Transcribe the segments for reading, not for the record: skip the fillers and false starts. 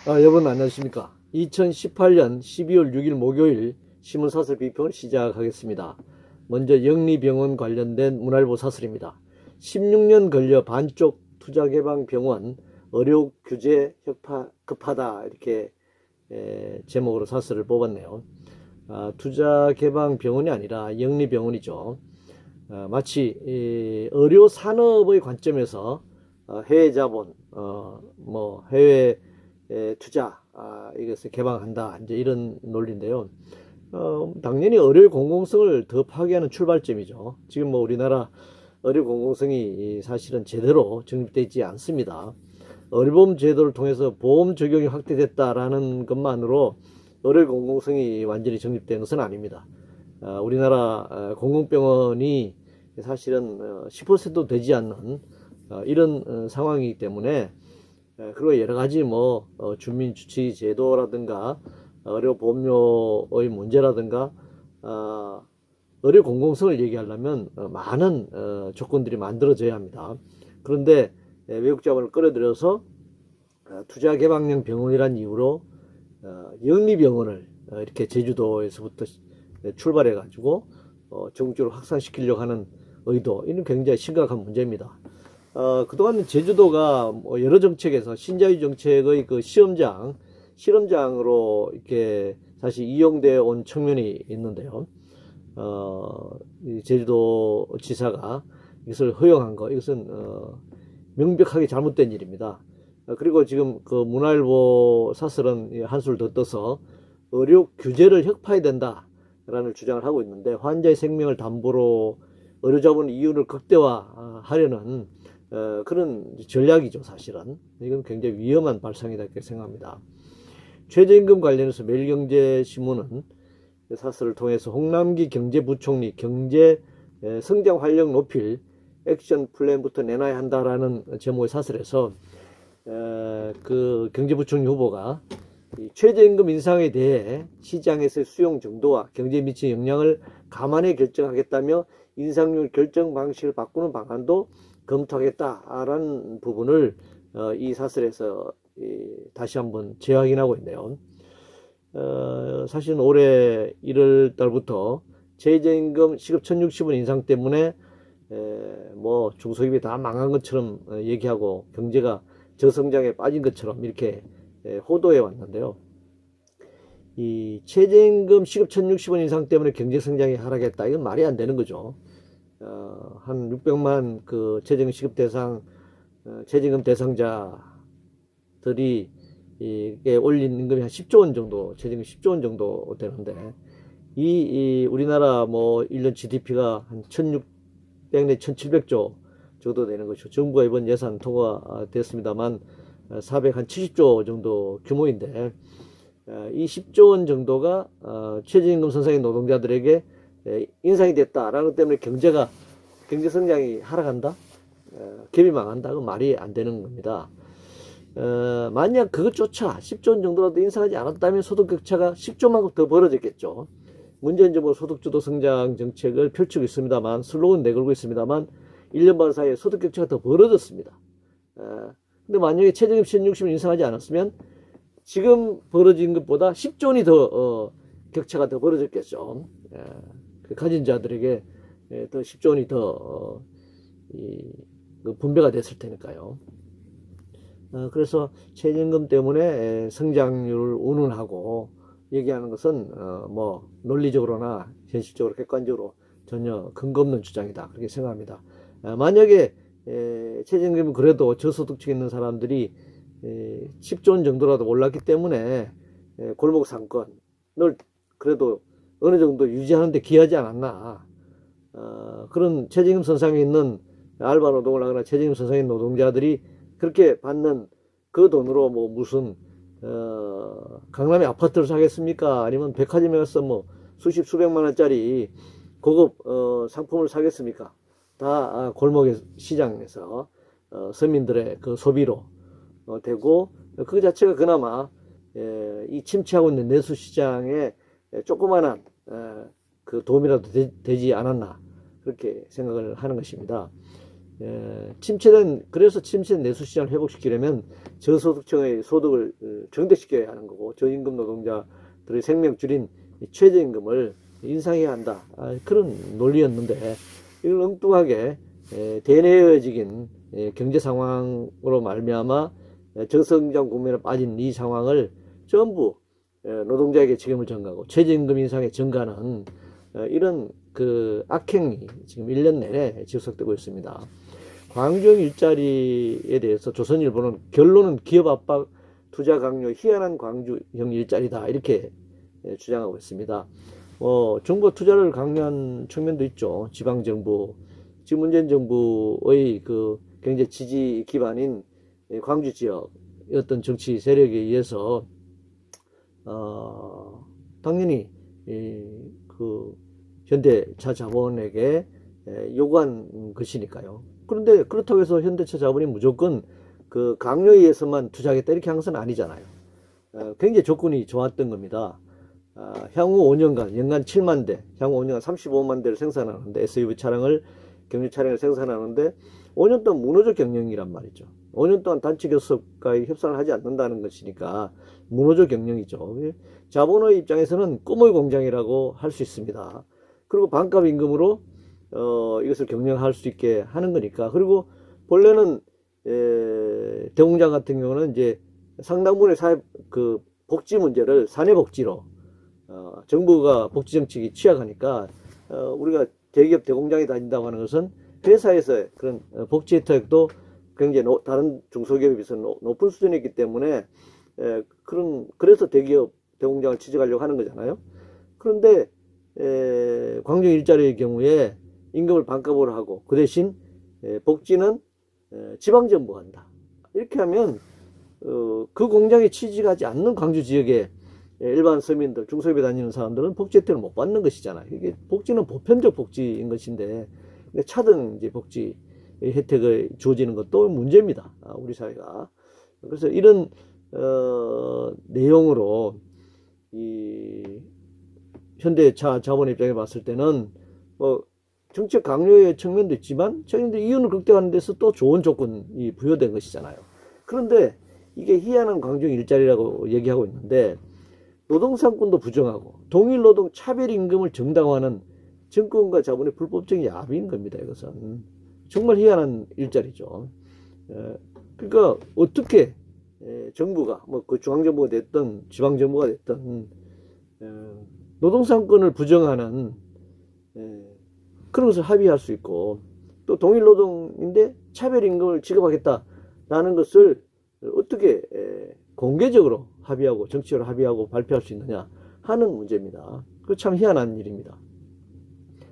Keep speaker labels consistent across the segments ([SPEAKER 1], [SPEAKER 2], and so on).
[SPEAKER 1] 여러분 안녕하십니까. 2018년 12월 6일 목요일 신문사설 비평을 시작하겠습니다. 먼저 영리병원 관련된 문화일보 사설입니다. 16년 걸려 반쪽 투자개방병원 의료 규제 급하다, 이렇게 제목으로 사설을 뽑았네요. 투자개방병원이 아니라 영리병원이죠. 마치 의료산업의 관점에서 해외 자본, 해외 투자, 이것을 개방한다, 이제 이런 논리인데요. 당연히 의료 공공성을 더 파괴하는 출발점이죠. 지금 우리나라 의료 공공성이 사실은 제대로 정립되지 않습니다. 의료보험 제도를 통해서 보험 적용이 확대됐다라는 것만으로 의료 공공성이 완전히 정립된 것은 아닙니다. 우리나라 공공병원이 사실은 10%도 되지 않는 이런 상황이기 때문에, 그리고 여러가지 주민주치 제도라든가 의료보험료의 문제라든가 의료 공공성을 얘기하려면 많은 조건들이 만들어져야 합니다. 그런데 외국 자본을 끌어들여서 투자개방형 병원이란 이유로 영리병원을 이렇게 제주도에서부터 출발해 가지고 전국적으로 확산시키려고 하는 의도, 이는 굉장히 심각한 문제입니다. 그동안 제주도가 여러 정책에서 신자유 정책의 그 실험장으로 이렇게 사실 이용되어 온 측면이 있는데요. 제주도 지사가 이것을 허용한 거, 이것은 명백하게 잘못된 일입니다. 그리고 지금 그 문화일보 사설은 한술 더 떠서 의료 규제를 혁파해야 된다라는 주장을 하고 있는데, 환자의 생명을 담보로 의료자본 이윤을 극대화하려는 그런 전략이죠. 사실은 이건 굉장히 위험한 발상이다, 이렇게 생각합니다. 최저임금 관련해서 매일경제신문은 사설을 통해서 홍남기 경제부총리 경제 성장 활력 높일 액션 플랜부터 내놔야 한다라는 제목의 사설에서 그 경제부총리 후보가 이 최저임금 인상에 대해 시장에서의 수용 정도와 경제에 미친 영향을 감안해 결정하겠다며 인상률 결정 방식을 바꾸는 방안도 검토하겠다라는 부분을 이 사설에서 다시 한번 재확인하고 있네요. 사실은 올해 1월 달부터 최저임금 시급 1,060원 인상 때문에 중소기업이 다 망한 것처럼 얘기하고 경제가 저성장에 빠진 것처럼 이렇게 호도해 왔는데요. 이 최저임금 시급 1,060원 인상 때문에 경제성장이 하락했다, 이건 말이 안 되는 거죠. 한 600만 그 최저임금 시급 대상 최저임금 대상자들이 이게 올린 임금이 한 10조 원 정도, 최저임금 10조 원 정도 되는데, 우리나라 1년 GDP가 한 1,600 내 1,700조 정도 되는 것이죠. 정부가 이번 예산 통과됐습니다만 470조 정도 규모인데, 이 10조 원 정도가 최저임금 선상의 노동자들에게 인상이 됐다라는 것 때문에 경제 성장이 하락한다, 기업이 망한다, 그건 말이 안 되는 겁니다. 만약 그것조차 10조 원 정도라도 인상하지 않았다면 소득 격차가 10조만큼 더 벌어졌겠죠. 문제는 소득주도 성장 정책을 펼치고 있습니다만, 슬로건 내걸고 있습니다만 1년 반 사이에 소득 격차가 더 벌어졌습니다. 근데 만약에 최저임금 1,060원 인상하지 않았으면 지금 벌어진 것보다 10조 원이 더 격차가 더 벌어졌겠죠. 가진 자들에게 더 10조 원이 더 분배가 됐을 테니까요. 그래서 최저임금 때문에 성장률을 운운하고 얘기하는 것은 논리적으로나 현실적으로 객관적으로 전혀 근거 없는 주장이다, 그렇게 생각합니다. 만약에 최저임금이 그래도 저소득층에 있는 사람들이 10조 원 정도라도 올랐기 때문에 골목 상권을 그래도 어느 정도 유지하는 데 기여하지 않았나, 그런 최저임금 선상에 있는 알바 노동을 하거나 최저임금 선상에 있는 노동자들이 그렇게 받는 그 돈으로 무슨 강남에 아파트를 사겠습니까? 아니면 백화점에 가서 수십 수백만 원짜리 고급 상품을 사겠습니까? 다 골목의 시장에서 서민들의 그 소비로 되고, 그 자체가 그나마 이 침체하고 있는 내수 시장에 조그만한 그 도움이라도 되지 않았나, 그렇게 생각을 하는 것입니다. 그래서 침체된 내수시장을 회복시키려면 저소득층의 소득을 정대시켜야 하는 거고, 저임금 노동자들의 생명줄인 최저임금을 인상해야 한다. 그런 논리였는데, 이걸 엉뚱하게 대내어지긴 경제 상황으로 말미암아 저성장 국면에 빠진 이 상황을 전부 노동자에게 책임을 전가하고 최저임금 인상에 전가하는 이런 그 악행이 지금 1년 내내 지속되고 있습니다. 광주형 일자리에 대해서 조선일보는 결론은 기업 압박, 투자 강요, 희한한 광주형 일자리다 이렇게 주장하고 있습니다. 정부 투자를 강요한 측면도 있죠. 지방정부, 지금 문재인 정부의 그 경제 지지 기반인 광주 지역 어떤 정치 세력에 의해서 당연히 그 현대차 자본에게 요구한 것이니까요. 그런데 그렇다고 해서 현대차 자본이 무조건 그 강요에 의해서만 투자하겠다 이렇게 한 것은 아니잖아요. 굉장히 조건이 좋았던 겁니다. 향후 5년간 연간 7만 대, 향후 5년간 35만 대를 생산하는데 SUV 차량을 경유 차량을 생산하는데 5년 동안 문호조 경영이란 말이죠. 5년 동안 단체 교섭과의 협상을 하지 않는다는 것이니까 문호조 경영이죠. 자본의 입장에서는 꿈의 공장이라고 할 수 있습니다. 그리고 반값 임금으로 이것을 경영할 수 있게 하는 거니까. 그리고 본래는 대공장 같은 경우는 이제 상당 부분의 그 복지 문제를 사내복지로 정부가 복지 정책이 취약하니까 우리가 대기업 대공장에 다닌다고 하는 것은 회사에서의 그런 복지 혜택도 굉장히 다른 중소기업에 비해서 높은 수준이 있기 때문에 그래서 대기업 대공장을 취직하려고 하는 거잖아요. 그런데 광주 일자리의 경우에 임금을 반값으로 하고 그 대신 복지는 지방정부가 한다. 이렇게 하면 그 공장에 취직하지 않는 광주 지역의 일반 서민들, 중소기업에 다니는 사람들은 복지 혜택을 못 받는 것이잖아요. 이게 복지는 보편적 복지인 것인데 차등 이제 복지 혜택을 주어지는 것도 문제입니다. 우리 사회가. 그래서 이런 내용으로 이 현대차 자본 입장에 봤을 때는 뭐 정책 강요의 측면도 있지만 저희들 이윤을 극대화하는 데서 또 좋은 조건이 부여된 것이잖아요. 그런데 이게 희한한 광주형 일자리라고 얘기하고 있는데 노동상권도 부정하고 동일노동 차별임금을 정당화하는 정권과 자본의 불법적인 야비인 겁니다. 이것은 정말 희한한 일자리죠. 그러니까 어떻게 정부가 뭐 그 중앙정부가 됐든 지방정부가 됐든 노동상권을 부정하는 그런 것을 합의할 수 있고 또 동일노동인데 차별임금을 지급하겠다라는 것을 어떻게 공개적으로 합의하고 정치적으로 합의하고 발표할 수 있느냐 하는 문제입니다. 그 참 희한한 일입니다.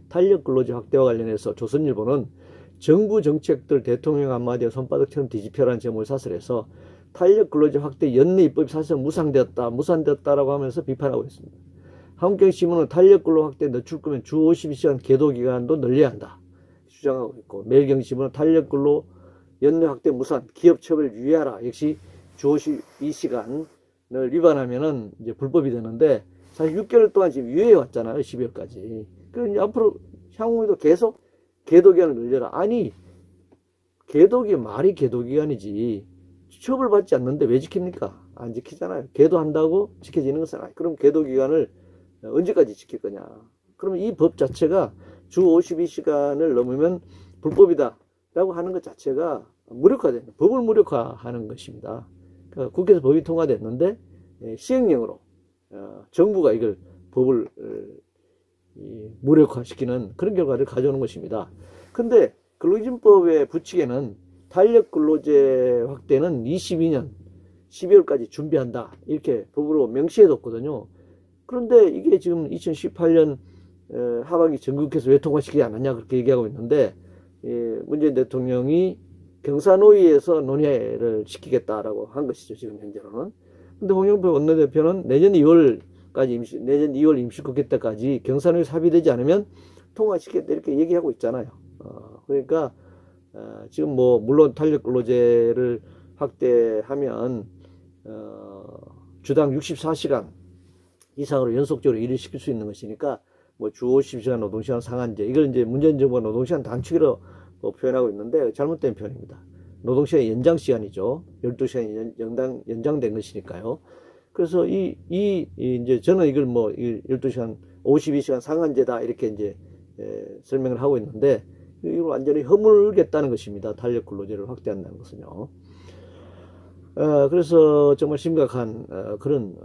[SPEAKER 1] 탄력근로제 확대와 관련해서 조선일보는 정부 정책들 대통령 한마디에 손바닥처럼 뒤집혀라는 제목을 사설해서 탄력근로제 확대 연내 입법이 사실상 무산되었다라고 하면서 비판하고 있습니다. 한국경신문은 탄력근로 확대 늦출 거면 주 52시간 계도기간도 늘려야 한다 주장하고 있고, 매일경신문은 탄력근로 연내 확대 무산, 기업처벌 유예하라. 역시 주 52시간을 위반하면은 이제 불법이 되는데 사실 6개월 동안 지금 유예해 왔잖아요. 12월까지. 그러니 앞으로 향후에도 계속 계도기간을 늘려라. 아니 말이 계도기간이지 처벌받지 않는데 왜 지킵니까? 안 지키잖아요. 계도한다고 지켜지는 것은 아니에요. 그럼 계도기간을 언제까지 지킬 거냐? 그러면 이 법 자체가 주 52시간을 넘으면 불법이다 라고 하는 것 자체가 무력화되는, 법을 무력화하는 것입니다. 그러니까 국회에서 법이 통과됐는데 시행령으로 정부가 이걸 법을 무력화시키는 그런 결과를 가져오는 것입니다. 근데 근로기준법의 부칙에는 탄력근로제 확대는 22년 12월까지 준비한다 이렇게 법으로 명시해뒀거든요. 그런데 이게 지금 2018년 하반기 전국회에서 왜 통과시키지 않았냐 그렇게 얘기하고 있는데 문재인 대통령이 경사노위에서 논의를 시키겠다라고 한 것이죠. 지금 현재로는. 근데 홍영표 원내대표는 내년 2월 임시국회 때까지 경사노위 합의되지 않으면 통과시키겠다 이렇게 얘기하고 있잖아요. 그러니까 지금 뭐 물론 탄력근로제를 확대하면 주당 64시간 이상으로 연속적으로 일을 시킬 수 있는 것이니까 뭐 주 50시간 노동시간 상한제 이걸 이제 문재인 정부가 노동시간 단축이라고 표현하고 있는데 잘못된 표현입니다. 노동시간이 연장 시간이죠. 12시간이 연장된 것이니까요. 그래서 이제 저는 이걸 뭐 12시간 52시간 상한제다 이렇게 이제 설명을 하고 있는데 이걸 완전히 허물겠다는 것입니다. 탄력 근로제를 확대한다는 것은요. 그래서 정말 심각한 그런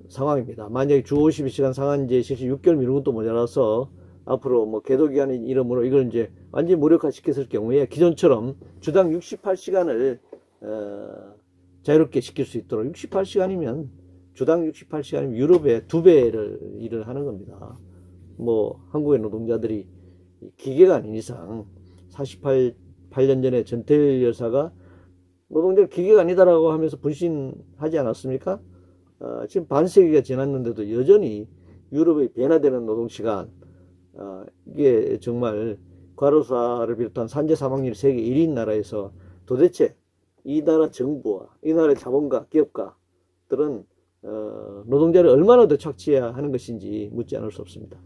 [SPEAKER 1] 상황입니다. 만약에 주 52시간 상한제 실시 6개월 미루는 것도 모자라서 앞으로 뭐 계도기간인 이름으로 이걸 이제 완전히 무력화 시켰을 경우에 기존처럼 주당 68시간을 자유롭게 시킬 수 있도록 68시간이면 주당 68시간이면 유럽의 2배를 일을 하는 겁니다. 뭐 한국의 노동자들이 기계가 아닌 이상 48년 전에 전태일 여사가 노동자를 기계가 아니다라고 하면서 분신하지 않았습니까? 지금 반세기가 지났는데도 여전히 유럽의 변화되는 노동시간 이게 정말 과로사를 비롯한 산재 사망률 세계 1위인 나라에서 도대체 이 나라 정부와 이 나라의 자본가 기업가들은 노동자를 얼마나 더 착취해야 하는 것인지 묻지 않을 수 없습니다.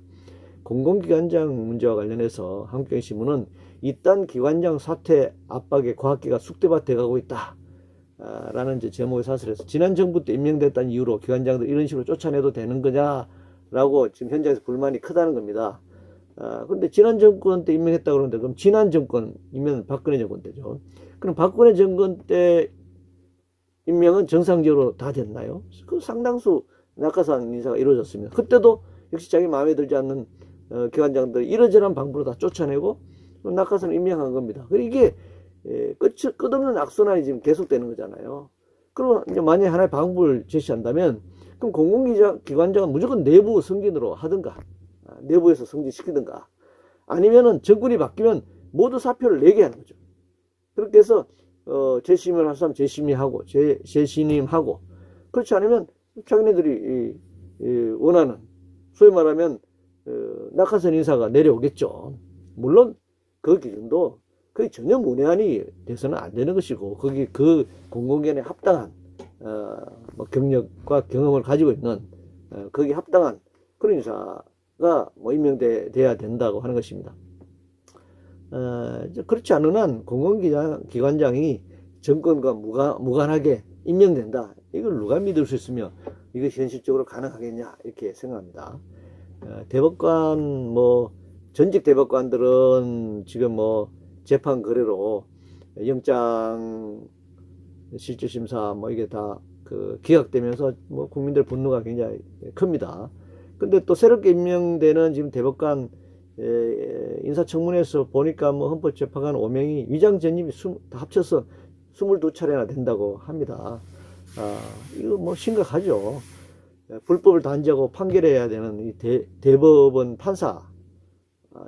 [SPEAKER 1] 공공기관장 문제와 관련해서 한국경제신문은 이딴 기관장 사퇴 압박에 과학계가 쑥대밭에 가고 있다 라는 제목의 사설을 해서 지난 정부 때 임명됐다는 이유로 기관장들 이런 식으로 쫓아내도 되는 거냐 라고 지금 현장에서 불만이 크다는 겁니다. 그런데 지난 정권 때 임명했다 그러는데 그럼 지난 정권이면 박근혜 정권 때죠. 그럼 박근혜 정권 때 임명은 정상적으로 다 됐나요? 그 상당수 낙하산 인사가 이루어졌습니다. 그때도 역시 자기 마음에 들지 않는 기관장들 이러저러한 방법으로 다 쫓아내고 낙하산 임명한 겁니다. 이게 끝없는 악순환이 지금 계속되는 거잖아요. 그럼 이제 만약에 하나의 방법을 제시한다면 그럼 공공기관장은 무조건 내부 승진으로 하든가 내부에서 승진시키든가 아니면은 정권이 바뀌면 모두 사표를 내게 하는 거죠. 그렇게 해서 재심을 할 사람 재심의하고 재신임하고 그렇지 않으면 자기네들이 원하는 소위 말하면 낙하산 인사가 내려오겠죠. 물론 그 기준도 거의 전혀 문외한이 돼서는 안 되는 것이고 거기 그 공공기관에 합당한 뭐 경력과 경험을 가지고 있는 거기에 합당한 그런 인사가 뭐 임명돼야 된다고 하는 것입니다. 그렇지 않은 한 공공기관장이 정권과 무관하게 임명된다. 이걸 누가 믿을 수 있으며 이것이 현실적으로 가능하겠냐 이렇게 생각합니다. 대법관 뭐 전직 대법관들은 지금 뭐 재판 거래로 영장 실질심사 뭐 이게 다 그 기각되면서 뭐 국민들 분노가 굉장히 큽니다. 근데 또 새롭게 임명되는 지금 대법관 인사청문회에서 보니까 뭐 헌법재판관 5명이 위장 전입이 다 합쳐서 22차례나 된다고 합니다. 이거 뭐 심각하죠. 불법을 단죄하고 판결해야 되는 이 대법원 판사,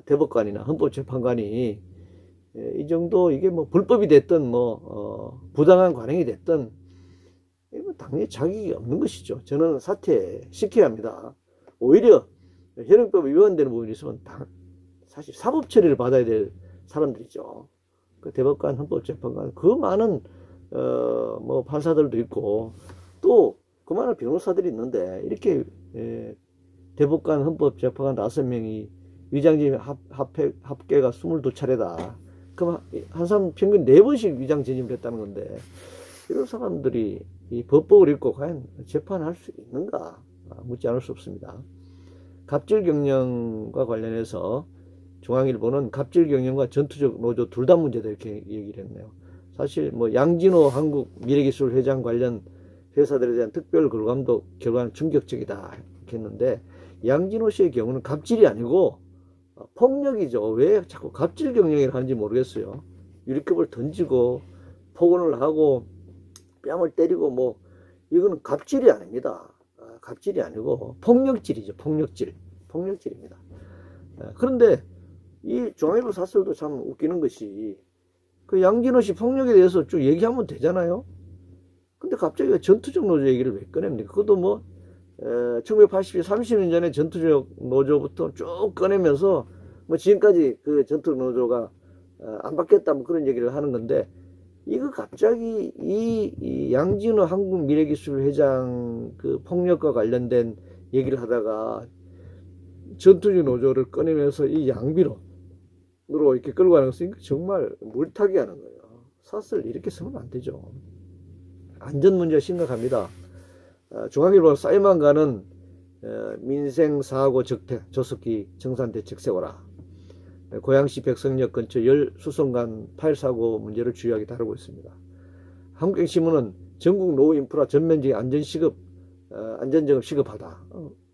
[SPEAKER 1] 대법관이나 헌법재판관이 이 정도 이게 뭐 불법이 됐든 뭐 부당한 관행이 됐든 이거 당연히 자격이 없는 것이죠. 저는 사퇴시켜야 합니다. 오히려 현행법에 위반되는 부분이 있으면 사실 사법 처리를 받아야 될 사람들이죠. 그 대법관, 헌법재판관 그 많은 뭐 판사들도 있고 또 그 많은 변호사들이 있는데 이렇게 대법관, 헌법재판관 5명이 위장전입 합계가 22차례다. 그럼 한 사람 평균 4번씩 위장전입을 했다는 건데 이런 사람들이 이 법법을 읽고 과연 재판할 수 있는가 묻지 않을 수 없습니다. 갑질 경영과 관련해서 중앙일보는 갑질 경영과 전투적 노조 둘 다 문제다 이렇게 얘기를 했네요. 사실 뭐 양진호 한국 미래기술 회장 관련 회사들에 대한 특별 근로감독 결과는 충격적이다 이렇게 했는데 양진호 씨의 경우는 갑질이 아니고 폭력이죠. 왜 자꾸 갑질 경영을 하는지 모르겠어요. 유리컵을 던지고 폭언을 하고 뺨을 때리고 뭐 이거는 갑질이 아닙니다. 갑질이 아니고 폭력질이죠. 폭력질입니다. 그런데 이 중앙일보 사설도 참 웃기는 것이 그 양진호 씨 폭력에 대해서 쭉 얘기하면 되잖아요. 근데 갑자기 전투적 노조 얘기를 왜 꺼냅니까? 그것도 뭐 1980년 30년 전에 전투적 노조부터 쭉 꺼내면서 뭐 지금까지 그 전투적 노조가 안 바뀌었다 뭐 그런 얘기를 하는 건데 이거 갑자기 이 양진호 한국미래기술 회장 그 폭력과 관련된 얘기를 하다가 전투적 노조를 꺼내면서 이 양비로 이렇게 끌고 가는 것은 정말 물타기 하는 거예요. 삿을 이렇게 쓰면 안 되죠. 안전 문제가 심각합니다. 중앙일보 쌓여만 가는 민생사고 적대 조속히 정산대책 세워라. 고양시 백성역 근처 열 수송관 파일 사고 문제를 주요하게 다루고 있습니다. 한국경신문은 전국 노후 인프라 전면적인 안전점검 시급하다.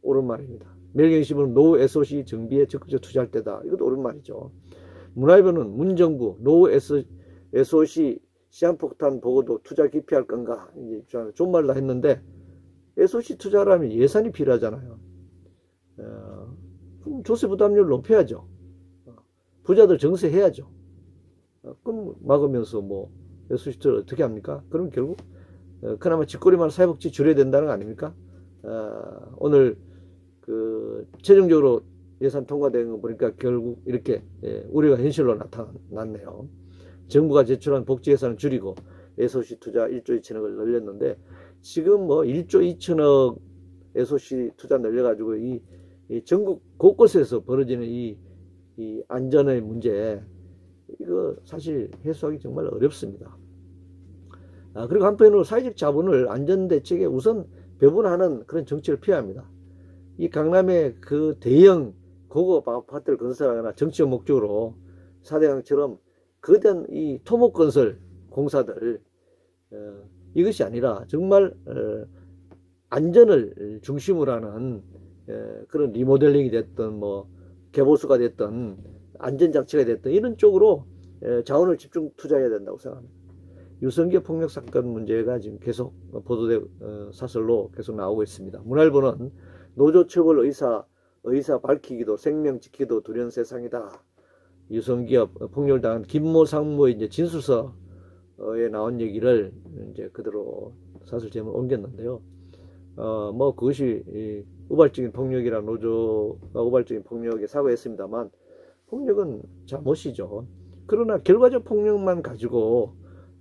[SPEAKER 1] 옳은 말입니다. 매일경신문은 노후 SOC 정비에 적극적 투자할 때다. 이것도 옳은 말이죠. 문화일보는 문정부 노후 SOC 시한폭탄 보고도 투자 기피할 건가? 이제 좋은 말도 했는데 SOC 투자라면 예산이 필요하잖아요. 그럼 조세 부담률을 높여야죠. 부자들 정세해야죠. 그럼 막으면서 뭐 SOC 투자를 어떻게 합니까? 그럼 결국 그나마 뒷거리만 사회복지 줄여야 된다는 거 아닙니까? 오늘 최종적으로 예산 통과된 거 보니까 결국 이렇게 우려가 현실로 나타났네요. 정부가 제출한 복지 예산을 줄이고 SOC 투자 1조 2천억을 늘렸는데 지금 뭐 1조 2천억 SOC 투자 늘려가지고 이 전국 곳곳에서 벌어지는 이 안전의 문제, 이거 사실 해소하기 정말 어렵습니다. 그리고 한편으로 사회적 자본을 안전대책에 우선 배분하는 그런 정책을 피해야 합니다. 이 강남의 그 대형 고급 아파트를 건설하거나 정치적 목적으로 4대강처럼 거대한 이 토목건설 공사들, 이것이 아니라 정말 안전을 중심으로 하는 그런 리모델링이 됐든 뭐 개보수가 됐든 안전장치가 됐든 이런 쪽으로 자원을 집중 투자해야 된다고 생각합니다. 유성기업 폭력 사건 문제가 지금 계속 보도돼 사설로 계속 나오고 있습니다. 문화일보는 노조 처벌 의사 밝히기도 생명 지키기도 두려운 세상이다. 유성기업 폭력을 당한 김모 상무의 이제 진술서에 나온 얘기를 이제 그대로 사설 제목을 옮겼는데요. 뭐 그것이 우발적인 폭력이라 노조가 우발적인 폭력에 사과했습니다만 폭력은 잘못이죠. 그러나 결과적 폭력만 가지고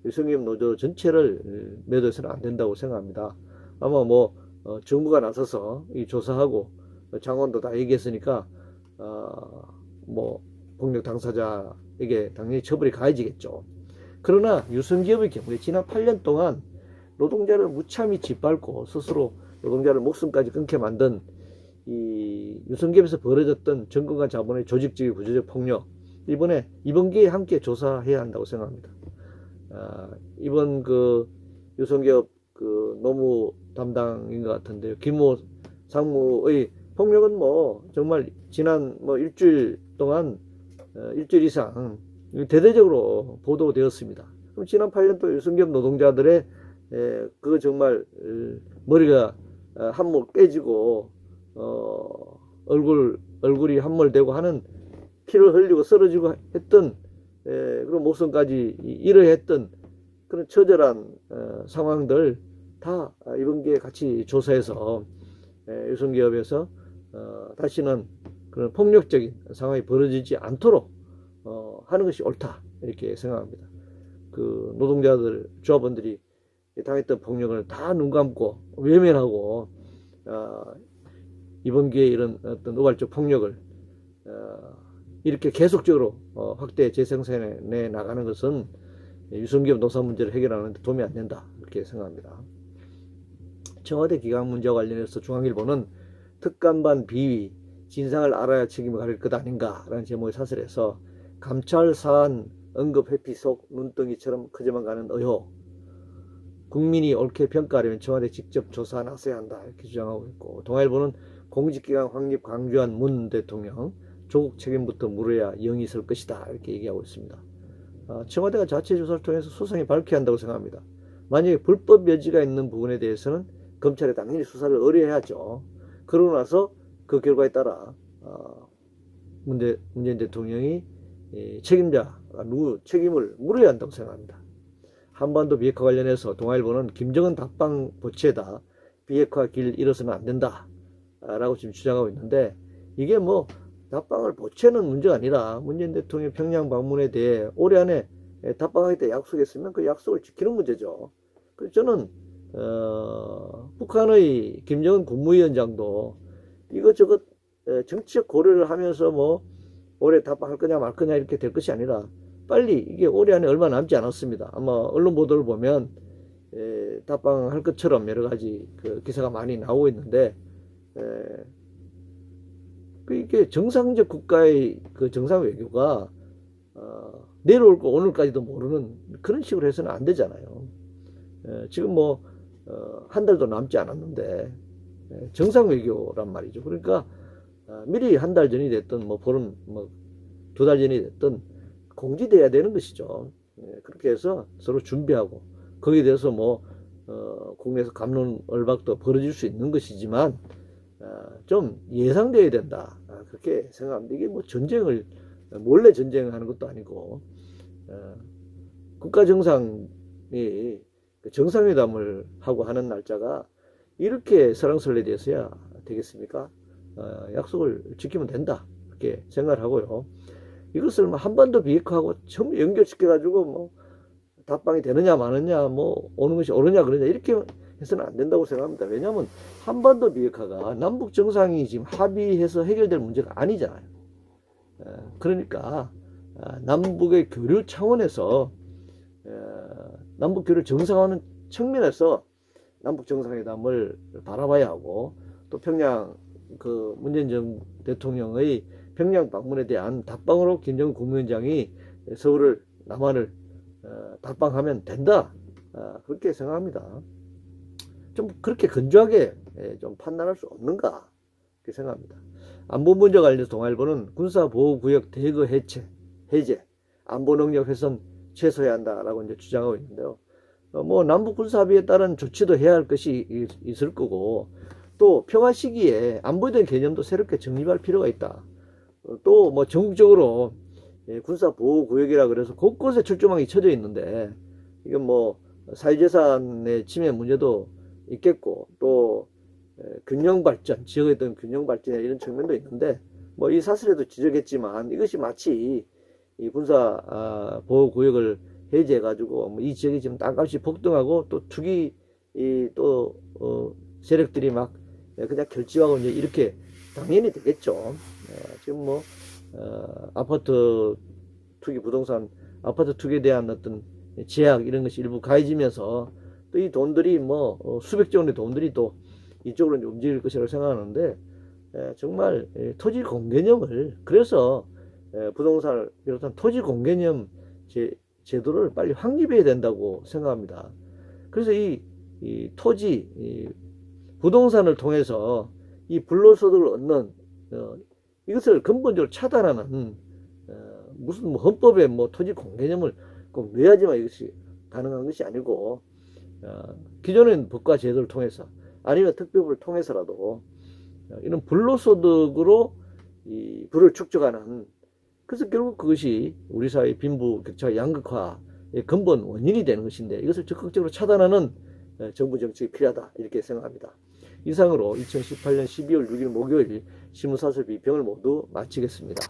[SPEAKER 1] 유성기업 노조 전체를 매도해서는 안 된다고 생각합니다. 아마 뭐 정부가 나서서 이 조사하고 장관도 다 얘기했으니까 뭐 폭력 당사자에게 당연히 처벌이 가해지겠죠. 그러나 유성기업의 경우에 지난 8년 동안 노동자를 무참히 짓밟고 스스로 노동자를 목숨까지 끊게 만든 이 유성기업에서 벌어졌던 정권과 자본의 조직적인 구조적 폭력, 이번 기회에 함께 조사해야 한다고 생각합니다. 이번 유성기업 노무 담당인 것 같은데요. 김모 상무의 폭력은 뭐 정말 지난 뭐 일주일 이상 대대적으로 보도되었습니다. 그럼 지난 8년 동안 유성기업 노동자들의 그거 정말 머리가 함몰 깨지고 얼굴이 함몰되고 하는 피를 흘리고 쓰러지고 했던 그런 목숨까지 잃어야 했던 그런 처절한 상황들 다 이번 기회에 같이 조사해서 유성기업에서 다시는 그런 폭력적인 상황이 벌어지지 않도록 하는 것이 옳다 이렇게 생각합니다. 노동자들 조합원들이 당했던 폭력을 다 눈 감고 외면하고 이번 기회에 이런 어떤 우발적 폭력을 이렇게 계속적으로 확대 재생산해 나가는 것은 유성기업 노사 문제를 해결하는 데 도움이 안 된다 이렇게 생각합니다. 청와대 기강 문제와 관련해서 중앙일보는 특감반 비위 진상을 알아야 책임을 가릴 것 아닌가라는 제목의 사설에서 감찰 사안 언급 회피 속 눈덩이처럼 커져만 가는 의혹, 국민이 옳게 평가하려면 청와대 직접 조사 나서야 한다 이렇게 주장하고 있고, 동아일보는 공직기강 확립 강조한 문 대통령 조국 책임부터 물어야 영이 설 것이다 이렇게 얘기하고 있습니다. 청와대가 자체 조사를 통해서 소상히 밝혀야 한다고 생각합니다. 만약에 불법 여지가 있는 부분에 대해서는 검찰에 당연히 수사를 의뢰해야죠. 그러고 나서 그 결과에 따라 문재인 대통령이 책임을 물어야 한다고 생각합니다. 한반도 비핵화 관련해서 동아일보는 김정은 답방 보채다 비핵화 길 잃어서는 안 된다 라고 지금 주장하고 있는데, 이게 뭐 답방을 보채는 문제가 아니라 문재인 대통령 평양 방문에 대해 올해 안에 답방하겠다 약속했으면 그 약속을 지키는 문제죠. 그래서 저는 북한의 김정은 국무위원장도 이것저것 정치적 고려를 하면서 뭐 올해 답방할 거냐 말 거냐 이렇게 될 것이 아니라 빨리, 이게 올해 안에 얼마 남지 않았습니다. 아마 언론 보도를 보면 답방할 것처럼 여러 가지 그 기사가 많이 나오고 있는데, 이게 정상적 국가의 그 정상 외교가 내려올 거 오늘까지도 모르는 그런 식으로 해서는 안 되잖아요. 지금 뭐 한 달도 남지 않았는데 정상 외교란 말이죠. 그러니까 미리 한 달 전이 됐든 뭐 보름 뭐 두 달 전이 됐든 공지돼야 되는 것이죠. 그렇게 해서 서로 준비하고 거기에 대해서 뭐 국내에서 갑론을박도 벌어질 수 있는 것이지만 좀 예상돼야 된다, 그렇게 생각합니다. 이게 뭐 전쟁을 몰래 전쟁하는 것도 아니고 국가 정상이 정상회담을 하고 하는 날짜가 이렇게 설왕설래에 대해서야 되겠습니까? 약속을 지키면 된다, 그렇게 생각을 하고요. 이것을 뭐 한반도 비핵화하고 전부 연결시켜가지고 뭐 답방이 되느냐 마느냐 뭐 오는 것이 옳으냐 그러냐 이렇게 해서는 안 된다고 생각합니다. 왜냐하면 한반도 비핵화가 남북 정상이 지금 합의해서 해결될 문제가 아니잖아요. 그러니까 남북의 교류 차원에서 남북 교류를 정상화하는 측면에서 남북 정상회담을 바라봐야 하고, 또 평양 그 문재인 전 대통령의 평양 방문에 대한 답방으로 김정은 국무위원장이 서울을 남한을 답방하면 된다, 그렇게 생각합니다. 좀 그렇게 건조하게 좀 판단할 수 없는가, 그렇게 생각합니다. 안보 문제 관련해서 동아일보는 군사보호구역 대거 해제, 안보 능력 훼손 최소해야 한다라고 이제 주장하고 있는데요. 뭐 남북 군사 합의에 따른 조치도 해야 할 것이 있을 거고, 또 평화 시기에 안보에 대한 개념도 새롭게 정립할 필요가 있다. 또 뭐 전국적으로 군사보호구역이라 그래서 곳곳에 출조망이 쳐져 있는데, 이건 뭐 사유재산의 침해 문제도 있겠고, 또 균형발전, 지역에 있던 균형발전이나 이런 측면도 있는데, 뭐 이 사설에도 지적했지만 이것이 마치 이 군사보호구역을 해제해가지고 뭐 이 지역이 지금 땅값이 폭등하고 또 투기 또 세력들이 막 그냥 결집하고 이제 이렇게 당연히 되겠죠. 지금 뭐 아파트 투기, 부동산 아파트 투기에 대한 어떤 제약 이런 것이 일부 가해지면서 또 이 돈들이 뭐 수백조 원의 돈들이 또 이쪽으로 이제 움직일 것이라고 생각하는데, 정말 토지 공개념을, 그래서 부동산을 비롯한 토지 공개념 제도를 빨리 확립해야 된다고 생각합니다. 그래서 이 토지, 부동산을 통해서 이 불로소득을 얻는 이것을 근본적으로 차단하는 무슨 뭐 헌법에 뭐 토지 공개념을 꼭 넣어야지만 이것이 가능한 것이 아니고, 기존의 법과 제도를 통해서 아니면 특별법을 통해서라도 이런 불로소득으로 이 부를 축적하는, 그래서 결국 그것이 우리 사회의 빈부격차 양극화의 근본 원인이 되는 것인데, 이것을 적극적으로 차단하는 정부 정책이 필요하다, 이렇게 생각합니다. 이상으로 2018년 12월 6일 목요일 신문사설 비평을 모두 마치겠습니다.